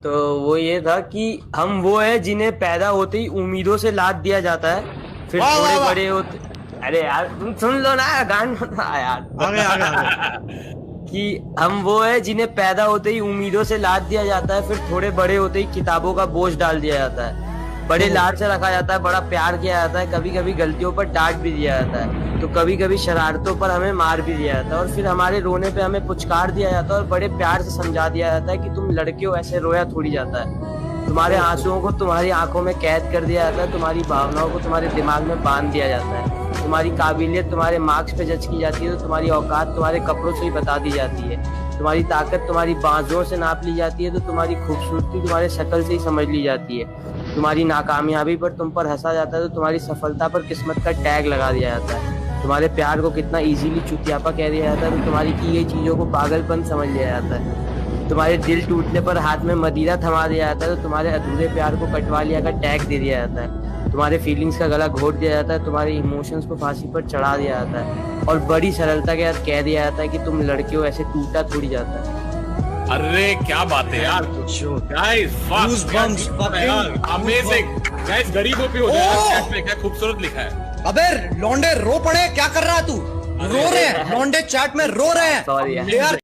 तो वो ये था कि हम वो है जिन्हें पैदा होते ही उम्मीदों से लाद दिया जाता है, फिर वाह, थोड़े वाह, वाह। बड़े होते। अरे यार तुम सुन लो ना गान यार। आगे आगे आगे। कि हम वो है जिन्हें पैदा होते ही उम्मीदों से लाद दिया जाता है, फिर थोड़े बड़े होते ही किताबों का बोझ डाल दिया जाता है। बड़े लाड से रखा जाता है, बड़ा प्यार किया जाता है, कभी कभी गलतियों पर डांट भी दिया जाता है, तो कभी कभी शरारतों पर हमें मार भी दिया जाता है, और फिर हमारे रोने पे हमें पुचकार दिया जाता है और बड़े प्यार से समझा दिया जाता है कि तुम लड़के हो, ऐसे रोया थोड़ी जाता है। तुम्हारे आंसुओं को तुम्हारी आंखों में कैद कर दिया जाता है, तुम्हारी भावनाओं को तुम्हारे दिमाग में बांध दिया जाता है, तुम्हारी काबिलियत तुम्हारे मार्क्स पे जज की जाती है, तो तुम्हारी औकात तुम्हारे कपड़ों से ही बता दी जाती है, तुम्हारी ताकत तुम्हारी बांझों से नाप ली जाती है, तो तुम्हारी खूबसूरती तुम्हारे शक्ल से ही समझ ली जाती है, तुम्हारी नाकामयाबी पर तुम पर हंसा जाता है, तो तुम्हारी सफलता पर किस्मत का टैग लगा दिया जाता है, तुम्हारे प्यार को कितना इजीली चुतियापा कह दिया जाता है, तो तुम्हारी की गई चीजों को पागलपन समझ लिया जाता है, तुम्हारे दिल टूटने पर हाथ में मदिरा थमा दिया जाता है, तो तुम्हारे अधूरे प्यार को कटवा लिया का टैग दे दिया जाता है, तुम्हारे फीलिंग्स का गला घोट दिया जाता है, तुम्हारे इमोशंस को फांसी पर चढ़ा दिया जाता है, और बड़ी सरलता के साथ कह दिया जाता है कि तुम लड़के हो, ऐसे टूटा थोड़ी जाता है। अरे क्या बात है यार, guys Goosebumps, fucking amazing guys, गरीबों पे हो जाए में क्या खूबसूरत लिखा है। अबे लौंडे रो पड़े, क्या कर रहा है तू? रो रहे हैं लौंडे, चैट में रो रहे हैं सॉरी यार। यार।